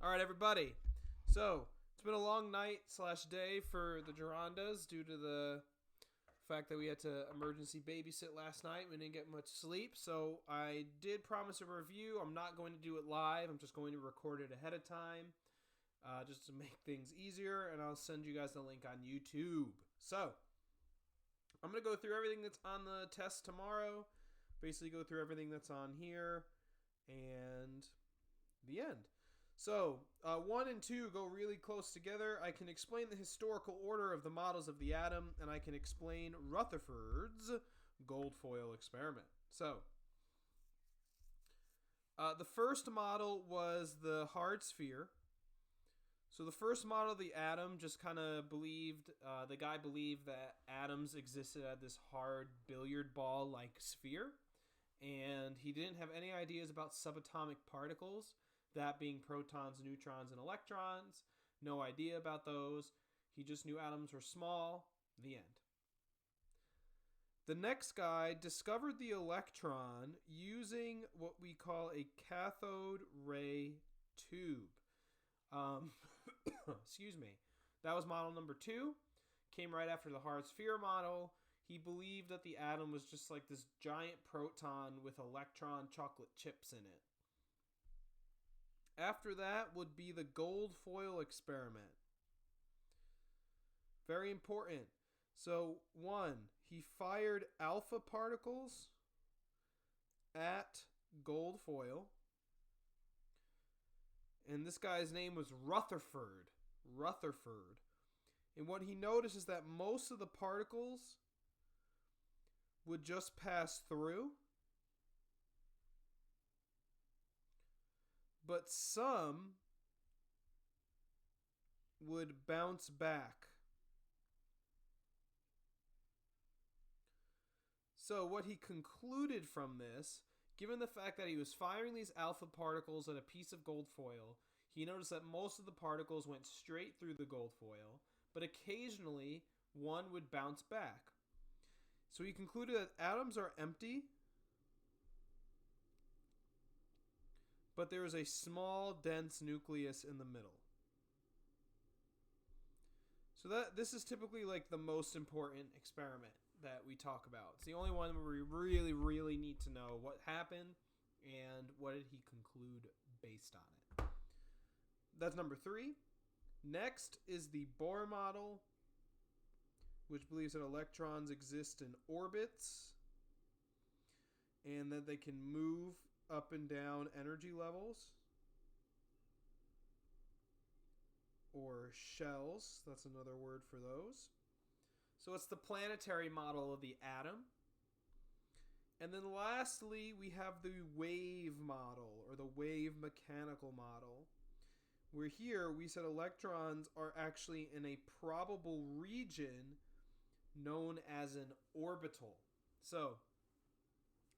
All right, everybody. So it's been a long night / day for the Gerondas due to the fact that we had to emergency babysit last night. We didn't get much sleep, so I did promise a review. I'm not going to do it live. I'm just going to record it ahead of time, just to make things easier, and I'll send you guys the link on YouTube. So I'm going to go through everything that's on the test tomorrow, basically go through everything that's on here, and the end. So, 1 and 2 go really close together. I can explain the historical order of the models of the atom, and I can explain Rutherford's gold foil experiment. So, the first model was the hard sphere. So the first model of the atom just kind of believed, the guy believed that atoms existed at this hard billiard ball-like sphere, and he didn't have any ideas about subatomic particles, that being protons, neutrons, and electrons. No idea about those. He just knew atoms were small. The end. The next guy discovered the electron using what we call a cathode ray tube. Excuse me. That was model number 2. Came right after the hard sphere model. He believed that the atom was just like this giant proton with electron chocolate chips in it. After that would be the gold foil experiment. Very important. So, 1, he fired alpha particles at gold foil. And this guy's name was Rutherford. And what he noticed is that most of the particles would just pass through, but some would bounce back. So what he concluded from this, given the fact that he was firing these alpha particles at a piece of gold foil, he noticed that most of the particles went straight through the gold foil, but occasionally one would bounce back. So he concluded that atoms are empty, but there is a small, dense nucleus in the middle. So this is typically like the most important experiment that we talk about. It's the only one where we really, really need to know what happened and what did he conclude based on it. That's number 3. Next is the Bohr model, which believes that electrons exist in orbits and that they can move up and down energy levels, or shells. That's another word for those. So it's the planetary model of the atom. And then lastly, we have the wave model, or the wave mechanical model, where here we said electrons are actually in a probable region known as an orbital. So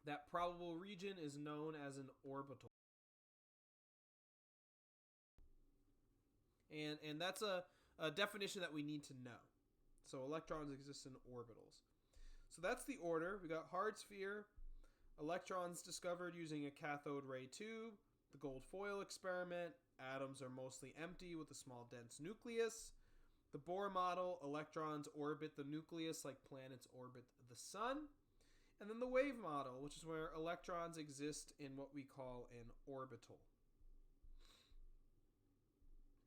that probable region is known as an orbital. And that's a definition that we need to know. So electrons exist in orbitals. So that's the order. We got hard sphere, electrons discovered using a cathode ray tube, the gold foil experiment, atoms are mostly empty with a small dense nucleus, the Bohr model, electrons orbit the nucleus like planets orbit the sun, and then the wave model, which is where electrons exist in what we call an orbital.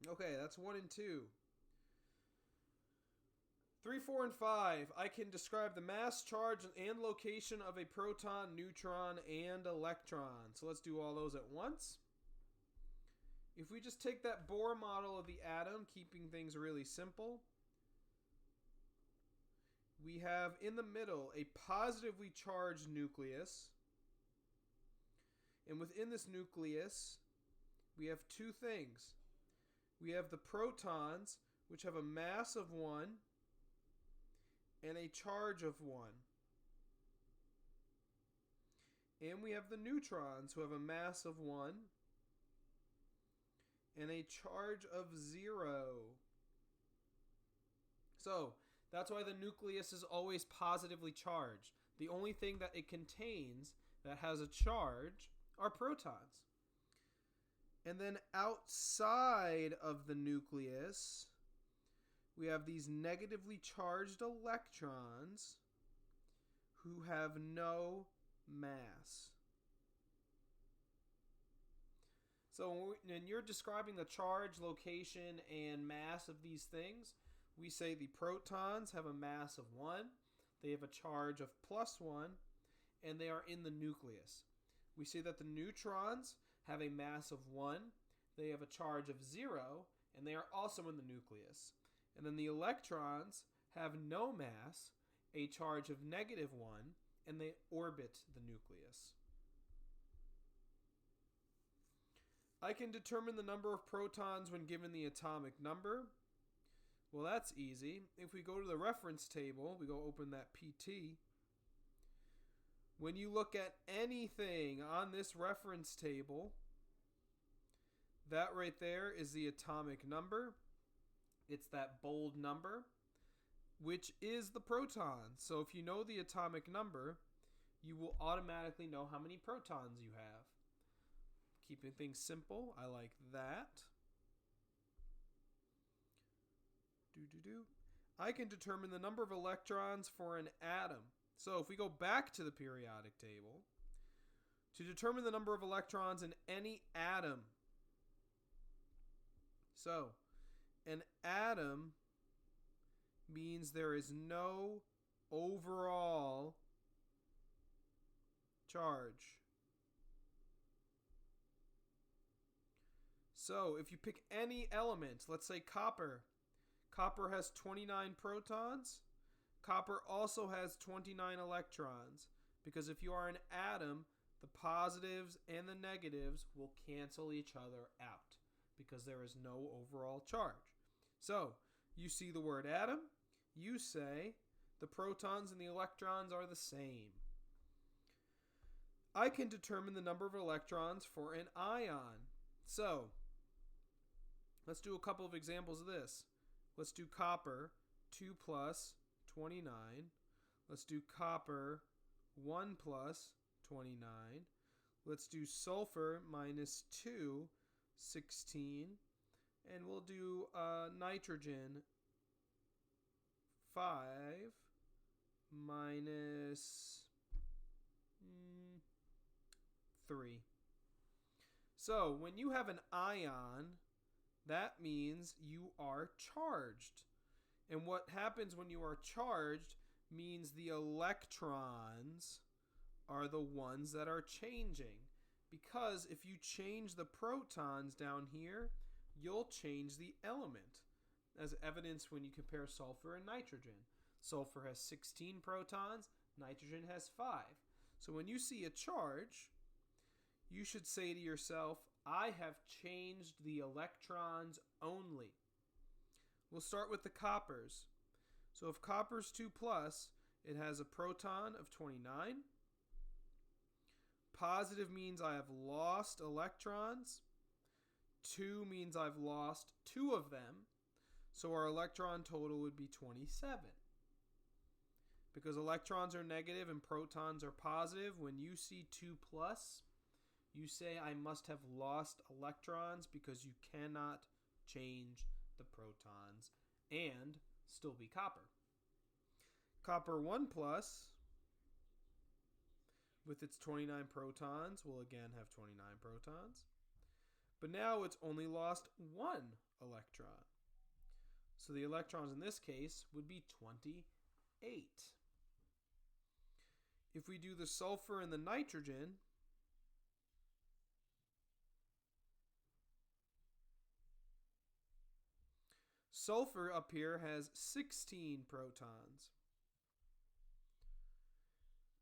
Okay, that's 1 and 2. 3, 4, and 5. I can describe the mass, charge, and location of a proton, neutron, and electron. So let's do all those at once. If we just take that Bohr model of the atom, keeping things really simple, we have in the middle a positively charged nucleus. And within this nucleus, we have 2 things. We have the protons, which have a mass of 1 and a charge of 1. And we have the neutrons, who have a mass of 1 and a charge of 0. So that's why the nucleus is always positively charged. The only thing that it contains that has a charge are protons. And then outside of the nucleus, we have these negatively charged electrons who have no mass. So when you're describing the charge, location, and mass of these things, we say the protons have a mass of 1, they have a charge of +1, and they are in the nucleus. We say that the neutrons have a mass of 1, they have a charge of 0, and they are also in the nucleus. And then the electrons have no mass, a charge of -1, and they orbit the nucleus. I can determine the number of protons when given the atomic number. Well, that's easy. If we go to the reference table, we go open that PT. When you look at anything on this reference table, that right there is the atomic number. It's that bold number, which is the proton. So if you know the atomic number, you will automatically know how many protons you have. Keeping things simple, I like that. I can determine the number of electrons for an atom. So if we go back to the periodic table, to determine the number of electrons in any atom. So an atom means there is no overall charge. So if you pick any element, let's say copper. Copper has 29 protons. Copper also has 29 electrons, because if you are an atom, the positives and the negatives will cancel each other out because there is no overall charge. So you see the word atom, you say the protons and the electrons are the same. I can determine the number of electrons for an ion. So let's do a couple of examples of this. Let's do copper 2 plus 29. Let's do copper 1 plus 29. Let's do sulfur minus 2, 16. And we'll do nitrogen 5 minus 3. So when you have an ion, that means you are charged. And what happens when you are charged means the electrons are the ones that are changing. Because if you change the protons down here, you'll change the element. As evidenced when you compare sulfur and nitrogen. Sulfur has 16 protons, nitrogen has 5. So when you see a charge, you should say to yourself, I have changed the electrons only. We'll start with the coppers. So if copper's 2 plus, it has a proton of 29. Positive means I have lost electrons. 2 means I've lost 2 of them. So our electron total would be 27. Because electrons are negative and protons are positive, when you see 2 plus, you say I must have lost electrons because you cannot change the protons and still be copper. Copper 1 plus, with its 29 protons, will again have 29 protons. But now it's only lost 1 electron. So the electrons in this case would be 28. If we do the sulfur and the nitrogen, sulfur up here has 16 protons.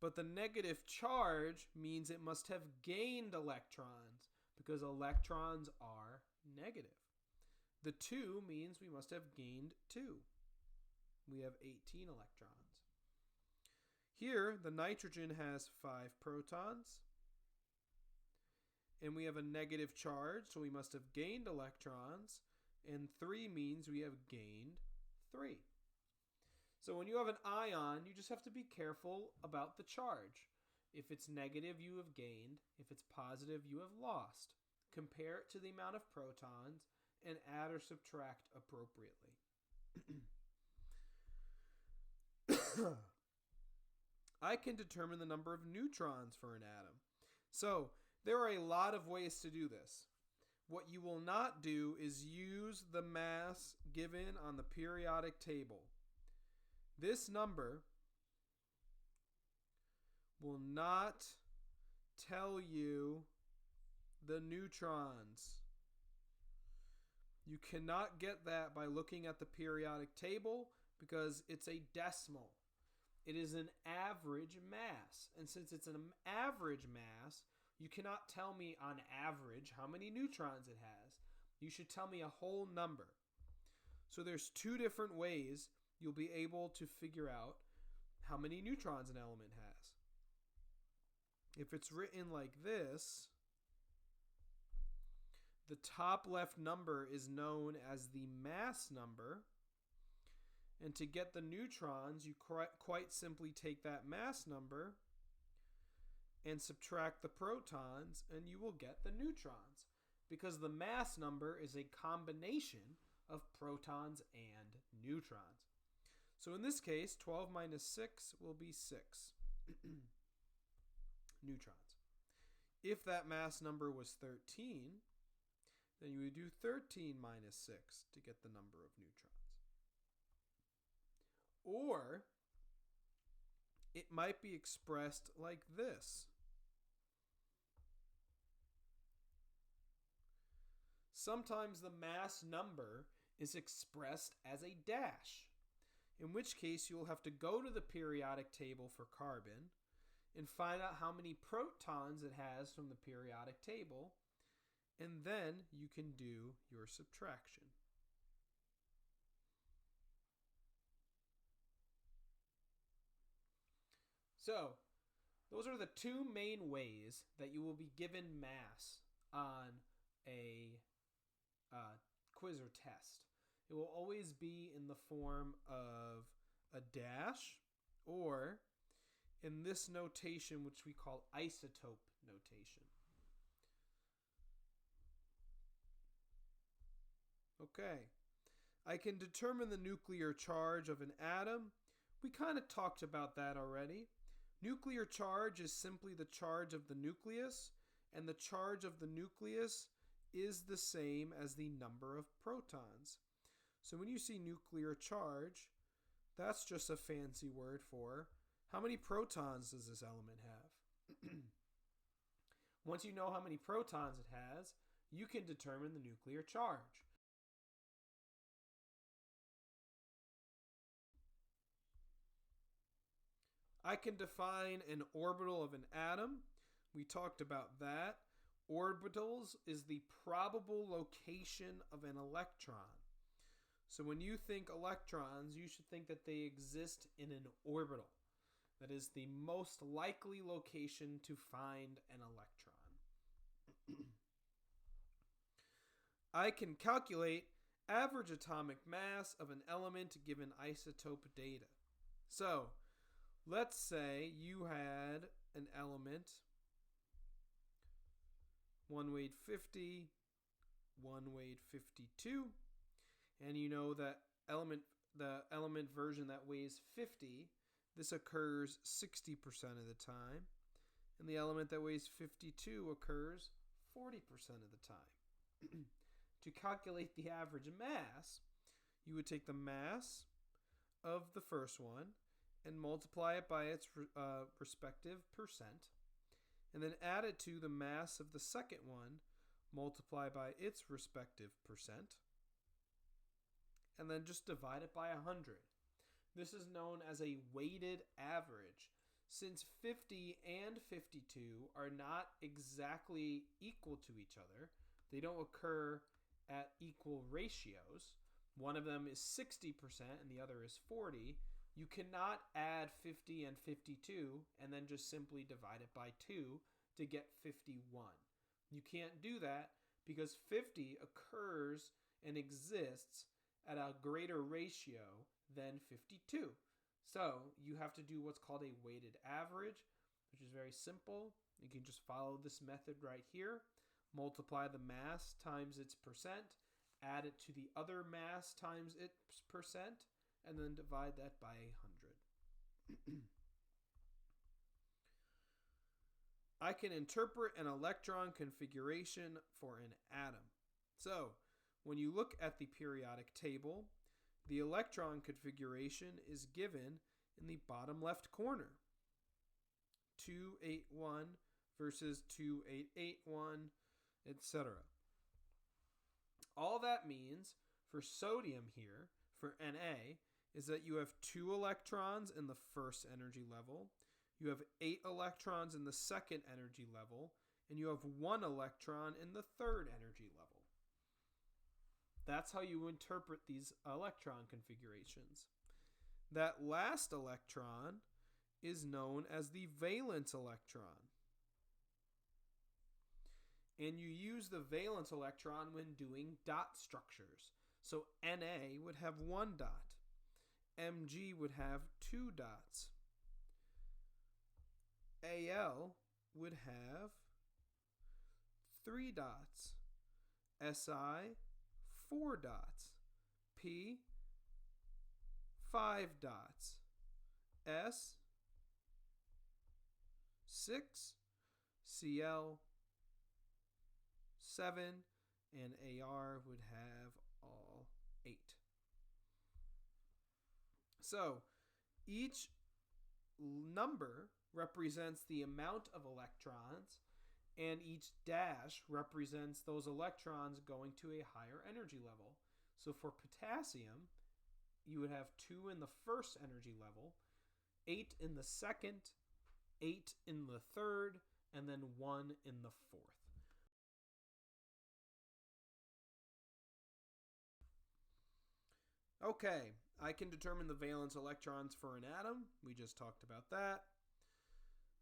But the negative charge means it must have gained electrons because electrons are negative. The 2 means we must have gained 2. We have 18 electrons. Here, the nitrogen has 5 protons. And we have a negative charge, so we must have gained electrons. And 3 means we have gained 3. So when you have an ion, you just have to be careful about the charge. If it's negative, you have gained. If it's positive, you have lost. compare it to the amount of protons, and add or subtract appropriately. I can determine the number of neutrons for an atom. So, there are a lot of ways to do this. What you will not do is use the mass given on the periodic table. This number will not tell you the neutrons. You cannot get that by looking at the periodic table because it's a decimal. It is an average mass. And since it's an average mass, you cannot tell me on average how many neutrons it has. You should tell me a whole number. So there's two different ways you'll be able to figure out how many neutrons an element has. If it's written like this, the top left number is known as the mass number. And to get the neutrons, you quite simply take that mass number and subtract the protons, and you will get the neutrons. Because the mass number is a combination of protons and neutrons. So in this case, 12 minus 6 will be 6 neutrons. If that mass number was 13, then you would do 13 minus 6 to get the number of neutrons. Or it might be expressed like this. Sometimes the mass number is expressed as a dash, in which case you will have to go to the periodic table for carbon and find out how many protons it has from the periodic table, and then you can do your subtraction. So, those are the two main ways that you will be given mass on a quiz or test. It will always be in the form of a dash or in this notation, which we call isotope notation. Okay, I can determine the nuclear charge of an atom. We kind of talked about that already. Nuclear charge is simply the charge of the nucleus, and the charge of the nucleus is the same as the number of protons. So when you see nuclear charge, that's just a fancy word for how many protons does this element have. Once you know how many protons it has, you can determine the nuclear charge. I can define an orbital of an atom. We talked about that. Orbitals is the probable location of an electron. So when you think electrons, you should think that they exist in an orbital. That is the most likely location to find an electron. I can calculate average atomic mass of an element given isotope data. So, let's say you had an element, one weighed 50, one weighed 52, and you know that the element version that weighs 50, this occurs 60% of the time, and the element that weighs 52 occurs 40% of the time. To calculate the average mass, you would take the mass of the first one and multiply it by its respective percent, and then add it to the mass of the second one, multiply by its respective percent, and then just divide it by 100. This is known as a weighted average. Since 50 and 52 are not exactly equal to each other, they don't occur at equal ratios. One of them is 60% and the other is 40. You cannot add 50 and 52 and then just simply divide it by 2 to get 51. You can't do that because 50 occurs and exists at a greater ratio than 52. So you have to do what's called a weighted average, which is very simple. You can just follow this method right here. multiply the mass times its percent, add it to the other mass times its percent, and then divide that by 100. I can interpret an electron configuration for an atom. So, when you look at the periodic table, the electron configuration is given in the bottom left corner. 281 versus 2881, etc. All that means for sodium here, for Na, is that you have 2 electrons in the first energy level, you have 8 electrons in the second energy level, and you have 1 electron in the third energy level. That's how you interpret these electron configurations. That last electron is known as the valence electron. And you use the valence electron when doing dot structures. So Na would have 1 dot. Mg would have 2 dots. Al would have 3 dots. Si, 4 dots. P, 5 dots. S, 6. Cl, 7. And Ar would have all 8. So each number represents the amount of electrons, and each dash represents those electrons going to a higher energy level. So for potassium, you would have 2 in the first energy level, 8 in the second, 8 in the third, and then 1 in the fourth. Okay, I can determine the valence electrons for an atom. We just talked about that.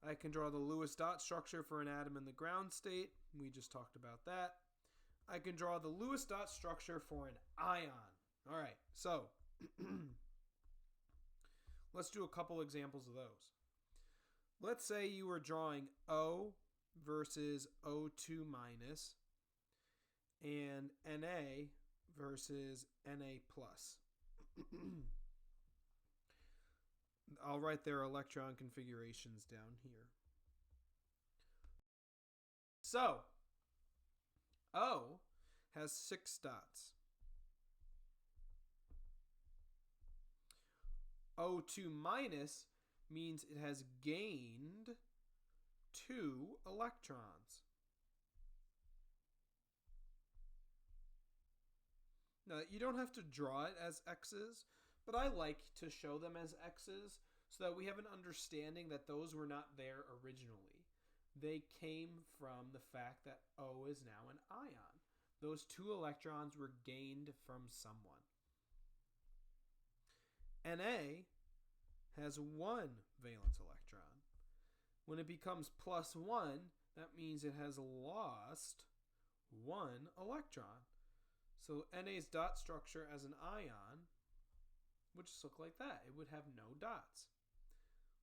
I can draw the Lewis dot structure for an atom in the ground state. We just talked about that. I can draw the Lewis dot structure for an ion. All right, so let's do a couple examples of those. Let's say you were drawing O versus O2 minus and Na versus Na plus. I'll write their electron configurations down here. So, O has 6 dots. O2 minus means it has gained 2 electrons. Now, you don't have to draw it as X's, but I like to show them as X's so that we have an understanding that those were not there originally. They came from the fact that O is now an ion. Those 2 electrons were gained from someone. Na has 1 valence electron. When it becomes plus 1, that means it has lost 1 electron. So Na's dot structure as an ion would just look like that. It would have no dots.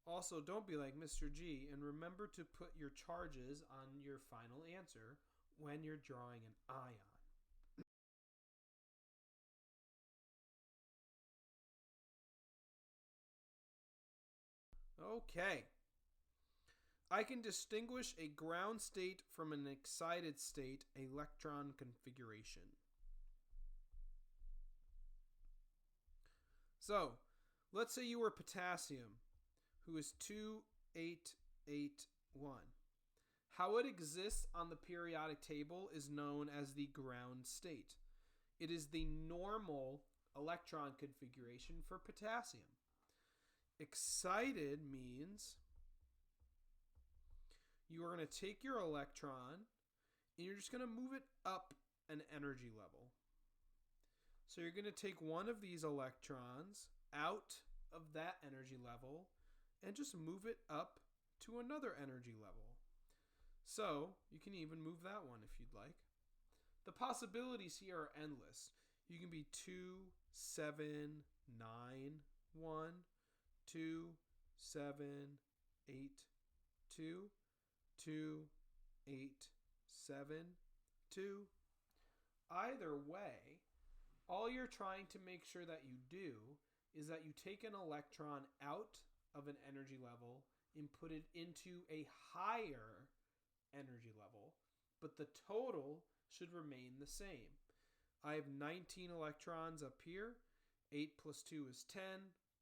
Also, don't be like Mr. G, and remember to put your charges on your final answer when you're drawing an ion. Okay. I can distinguish a ground state from an excited state electron configuration. So, let's say you were potassium, who is 2881. How it exists on the periodic table is known as the ground state. It is the normal electron configuration for potassium. Excited means you are going to take your electron and you're just going to move it up an energy level. So you're going to take one of these electrons out of that energy level and just move it up to another energy level. So you can even move that one if you'd like. The possibilities here are endless. You can be 2, 7, 9, 1, 2, 7, 8, 2, 2, 8, 7, 2. Either way, all you're trying to make sure that you do is that you take an electron out of an energy level and put it into a higher energy level, but the total should remain the same. I have 19 electrons up here. 8 plus 2 is 10,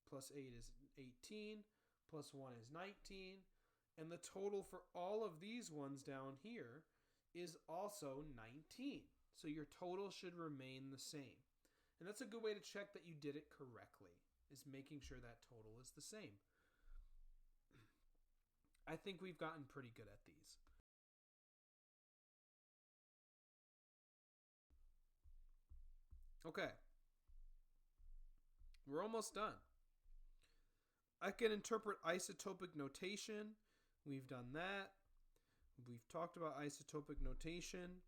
plus 8 is 18, plus 1 is 19, and the total for all of these ones down here is also 19. So your total should remain the same. And that's a good way to check that you did it correctly, is making sure that total is the same. I think we've gotten pretty good at these. Okay. We're almost done. I can interpret isotopic notation. We've done that. We've talked about isotopic notation.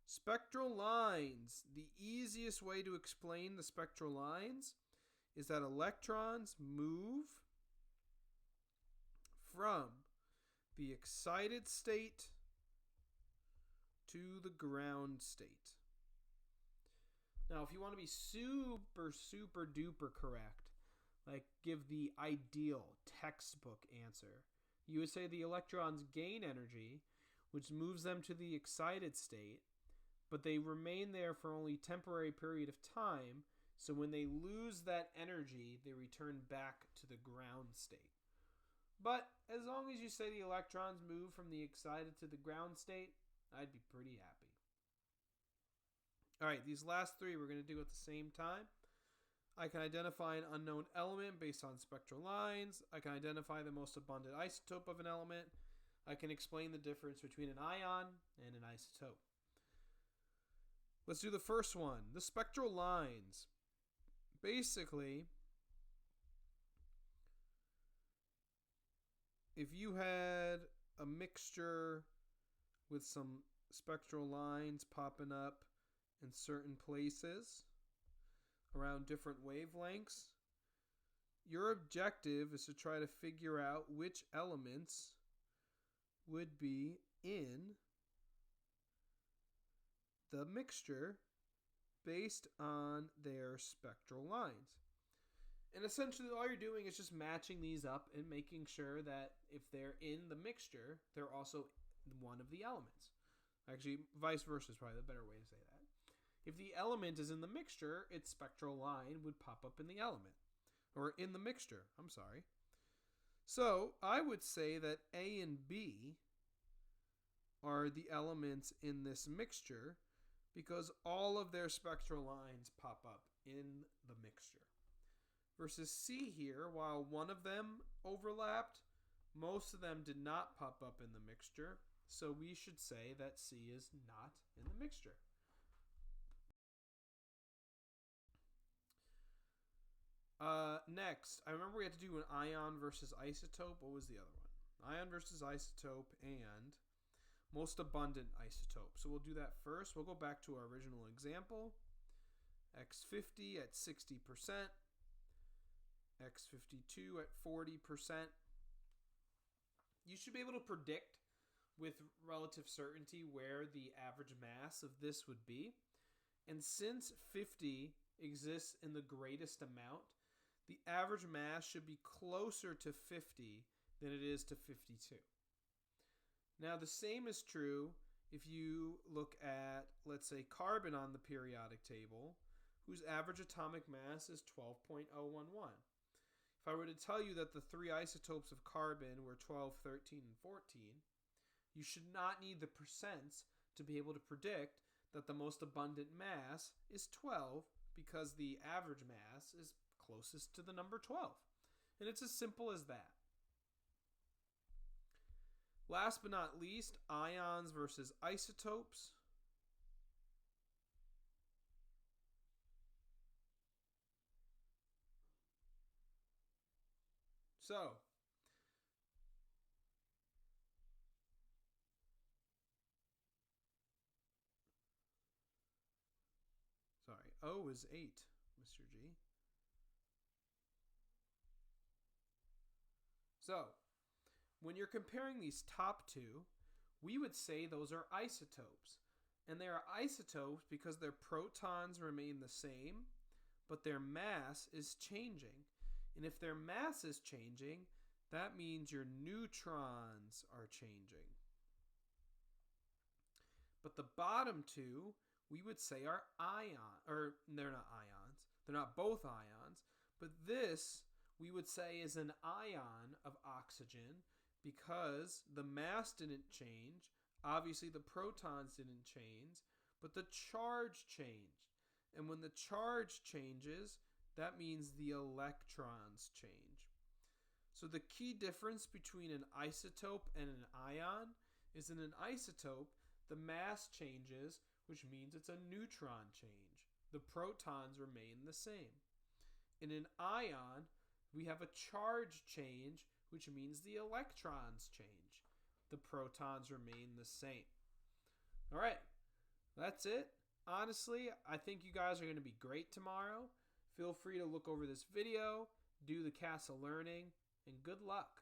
Spectral lines. The easiest way to explain the spectral lines is that electrons move from the excited state to the ground state. Now, if you want to be super, super duper correct, like give the ideal textbook answer, you would say the electrons gain energy, which moves them to the excited state, but they remain there for only a temporary period of time, so when they lose that energy, they return back to the ground state. But as long as you say the electrons move from the excited to the ground state, I'd be pretty happy. All right, these last three we're going to do at the same time. I can identify an unknown element based on spectral lines. I can identify the most abundant isotope of an element. I can explain the difference between an ion and an isotope. Let's do the first one, the spectral lines. Basically, if you had a mixture with some spectral lines popping up in certain places around different wavelengths, your objective is to try to figure out which elements would be in the mixture based on their spectral lines. And essentially all you're doing is just matching these up and making sure that if they're in the mixture, they're also one of the elements. Actually, vice versa is probably the better way to say that. If the element is in the mixture, its spectral line would pop up in the element. Or in the mixture, I'm sorry. So I would say that A and B are the elements in this mixture because all of their spectral lines pop up in the mixture. Versus C here, while one of them overlapped, most of them did not pop up in the mixture. So we should say that C is not in the mixture. Next, I remember we had to do an ion versus isotope. What was the other one? Ion versus isotope and most abundant isotope. So we'll do that first. We'll go back to our original example. X50 at 60%. X52 at 40%. You should be able to predict with relative certainty where the average mass of this would be. And since 50 exists in the greatest amount, the average mass should be closer to 50 than it is to 52. Now, the same is true if you look at, let's say, carbon on the periodic table, whose average atomic mass is 12.011. If I were to tell you that the three isotopes of carbon were 12, 13, and 14, you should not need the percents to be able to predict that the most abundant mass is 12 because the average mass is closest to the number 12. And it's as simple as that. Last but not least, ions versus isotopes. So, sorry, O is 8, Mr. G. So, when you're comparing these top two, we would say those are isotopes. And they are isotopes because their protons remain the same, but their mass is changing. And if their mass is changing, that means your neutrons are changing. But the bottom two, we would say are they're not ions. They're not both ions, but this we would say is an ion of oxygen because the mass didn't change. Obviously, the protons didn't change, but the charge changed. And when the charge changes, that means the electrons change. So the key difference between an isotope and an ion is in an isotope, the mass changes, which means it's a neutron change. The protons remain the same. In an ion, we have a charge change, which means the electrons change. The protons remain the same. All right, that's it. Honestly, I think you guys are going to be great tomorrow. Feel free to look over this video, do the CASA learning, and good luck.